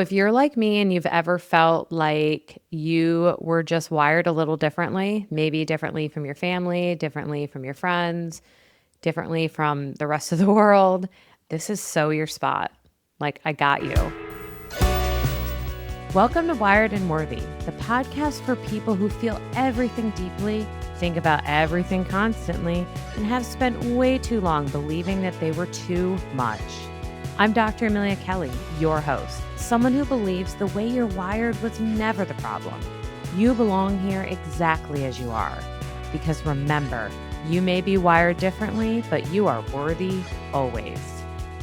If you're like me and you've ever felt like you were just wired a little differently, maybe differently from your family, differently from your friends, differently from the rest of the world, this is so your spot. Like, I got you. Welcome to Wired and Worthy, the podcast for people who feel everything deeply, think about everything constantly, and have spent way too long believing that they were too much. I'm Dr. Amelia Kelley, your host, someone who believes the way you're wired was never the problem. You belong here exactly as you are. Because remember, you may be wired differently, but you are worthy always.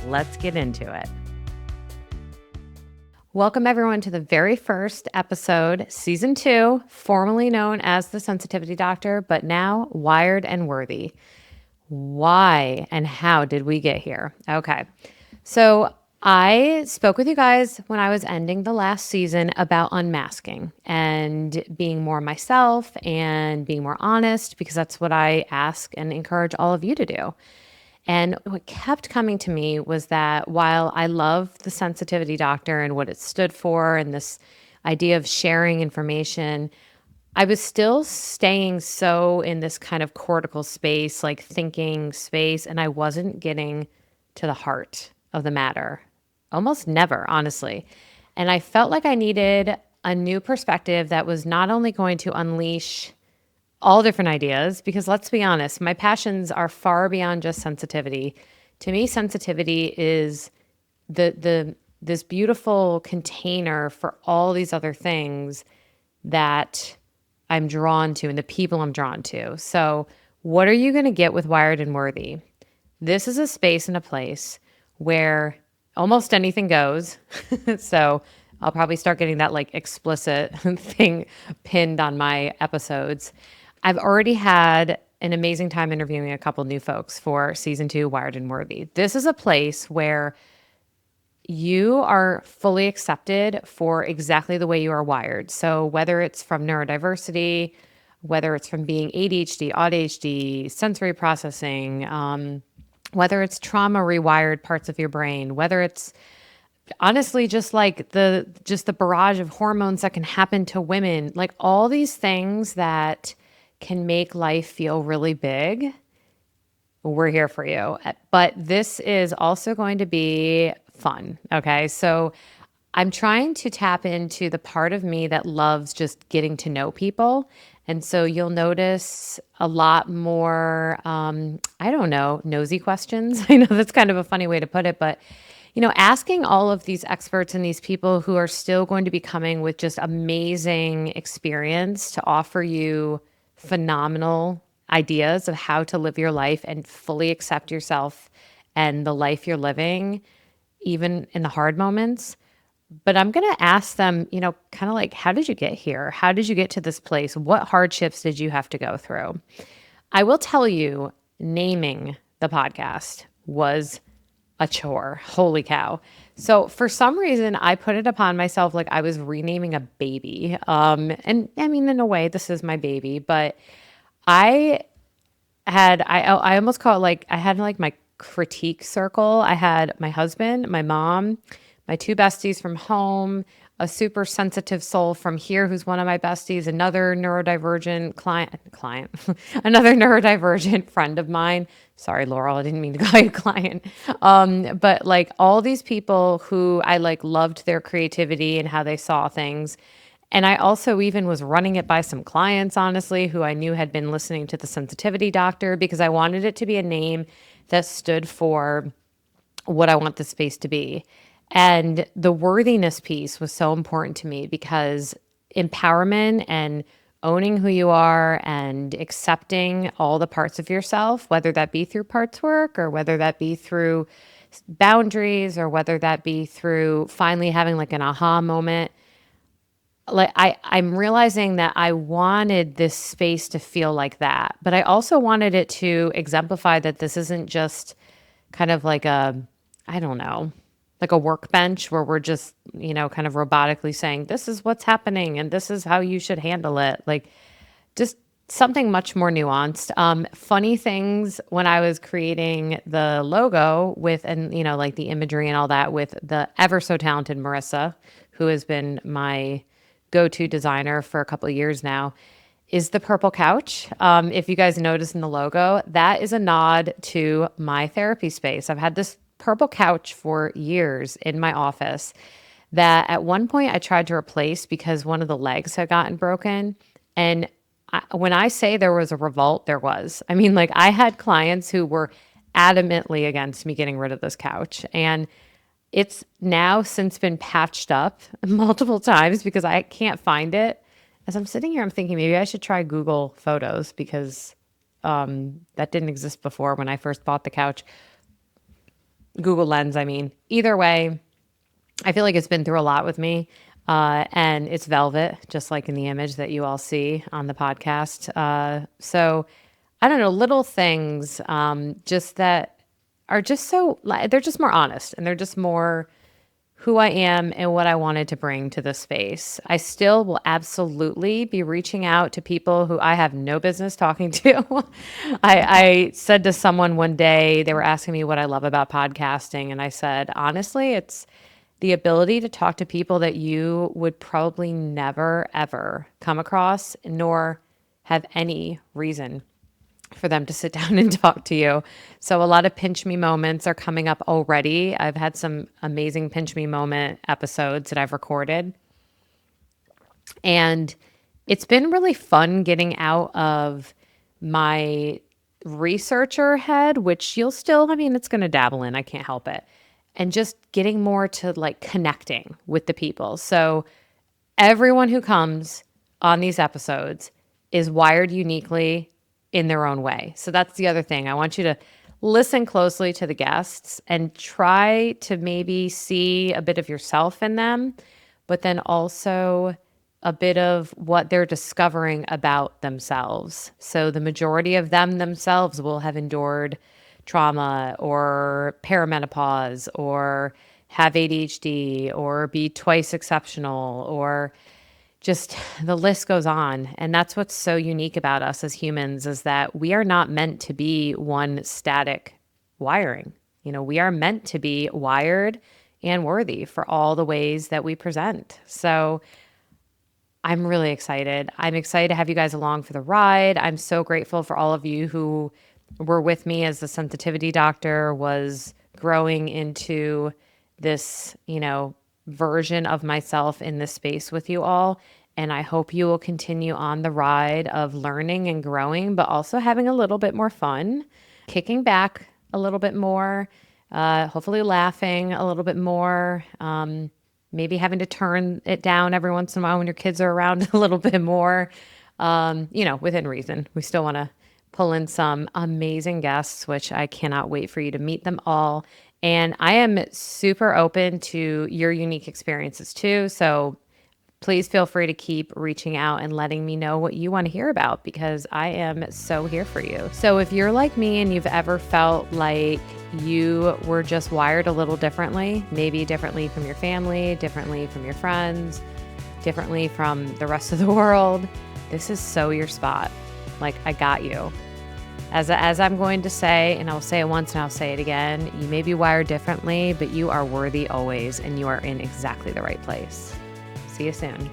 Let's get into it. Welcome everyone to the very first episode, season 2, formerly known as The Sensitivity Doctor, but now Wired and Worthy. Why and how did we get here? Okay. So I spoke with you guys when I was ending the last season about unmasking and being more myself and being more honest, because that's what I ask and encourage all of you to do. And what kept coming to me was that while I love the Sensitivity Doctor and what it stood for and this idea of sharing information, I was still staying so in this kind of cortical space, like thinking space, and I wasn't getting to the heart of the matter. Almost never, honestly. And I felt like I needed a new perspective that was not only going to unleash all different ideas, because let's be honest, my passions are far beyond just sensitivity. To me, sensitivity is this beautiful container for all these other things that I'm drawn to and the people I'm drawn to. So what are you going to get with Wired and Worthy? This is a space and a place where almost anything goes. So I'll probably start getting that like explicit thing pinned on my episodes. I've already had an amazing time interviewing a couple new folks for season 2, Wired and Worthy. This is a place where you are fully accepted for exactly the way you are wired. So whether it's from neurodiversity, whether it's from being ADHD, ADHD, sensory processing, whether it's trauma rewired parts of your brain, whether it's honestly just like the barrage of hormones that can happen to women, like all these things that can make life feel really big, we're here for you. But this is also going to be fun. Okay. So I'm trying to tap into the part of me that loves just getting to know people. And so you'll notice a lot more, nosy questions. I know that's kind of a funny way to put it, but asking all of these experts and these people who are still going to be coming with just amazing experience to offer you phenomenal ideas of how to live your life and fully accept yourself and the life you're living, even in the hard moments. But I'm going to ask them, kind of like, how did you get here? How did you get to this place? What hardships did you have to go through? I will tell you, naming the podcast was a chore. Holy cow. So for some reason, I put it upon myself like I was renaming a baby. And I mean, in a way, this is my baby, but I almost call it like, I had like my critique circle. I had my husband, my mom, my 2 besties from home, a super sensitive soul from here who's one of my besties, another neurodivergent client, another neurodivergent friend of mine. Sorry, Laurel, I didn't mean to call you a client. But like all these people who I like loved their creativity and how they saw things. And I also even was running it by some clients, honestly, who I knew had been listening to the Sensitivity Doctor, because I wanted it to be a name that stood for what I want the space to be. And the worthiness piece was so important to me, because empowerment and owning who you are and accepting all the parts of yourself, whether that be through parts work or whether that be through boundaries or whether that be through finally having like an aha moment, like I'm realizing that I wanted this space to feel like that, but I also wanted it to exemplify that this isn't just kind of like like a workbench where we're just, kind of robotically saying, this is what's happening and this is how you should handle it. Like just something much more nuanced. Funny things when I was creating the logo with, and like the imagery and all that with the ever so talented Marissa, who has been my go-to designer for a couple of years now, is the purple couch. If you guys notice in the logo, that is a nod to my therapy space. I've had this purple couch for years in my office that at one point I tried to replace because one of the legs had gotten broken. And when I say there was a revolt, there was. I mean, like, I had clients who were adamantly against me getting rid of this couch. And it's now since been patched up multiple times because I can't find it. As I'm sitting here, I'm thinking maybe I should try Google Photos because that didn't exist before when I first bought the couch. Google Lens, I mean. Either way, I feel like it's been through a lot with me. And it's velvet, just like in the image that you all see on the podcast. So I don't know, little things just that are just so, they're just more honest and they're just more who I am and what I wanted to bring to the space. I still will absolutely be reaching out to people who I have no business talking to. I said to someone one day, they were asking me what I love about podcasting. And I said, honestly, it's the ability to talk to people that you would probably never, ever come across, nor have any reason for them to sit down and talk to you. So a lot of pinch me moments are coming up already. I've had some amazing pinch me moment episodes that I've recorded. And it's been really fun getting out of my researcher head, which you'll still, I mean, it's going to dabble in. I can't help it. And just getting more to like connecting with the people. So everyone who comes on these episodes is wired uniquely in their own way. So that's the other thing. I want you to listen closely to the guests and try to maybe see a bit of yourself in them, but then also a bit of what they're discovering about themselves. So the majority of them themselves will have endured trauma or perimenopause or have ADHD or be twice exceptional or just the list goes on. And that's what's so unique about us as humans is that we are not meant to be one static wiring. You know, we are meant to be wired and worthy for all the ways that we present. So I'm really excited. I'm excited to have you guys along for the ride. I'm so grateful for all of you who were with me as the sensitivity doctor was growing into this, you know, version of myself in this space with you all. And I hope you will continue on the ride of learning and growing, but also having a little bit more fun, kicking back a little bit more, hopefully laughing a little bit more, maybe having to turn it down every once in a while when your kids are around a little bit more, you know, within reason. We still want to pull in some amazing guests, which I cannot wait for you to meet them all. And I am super open to your unique experiences too. So please feel free to keep reaching out and letting me know what you want to hear about because I am so here for you. So if you're like me and you've ever felt like you were just wired a little differently, maybe differently from your family, differently from your friends, differently from the rest of the world, this is so your spot. Like, I got you. As I'm going to say, and I'll say it once and I'll say it again, you may be wired differently, but you are worthy always, and you are in exactly the right place. See you soon.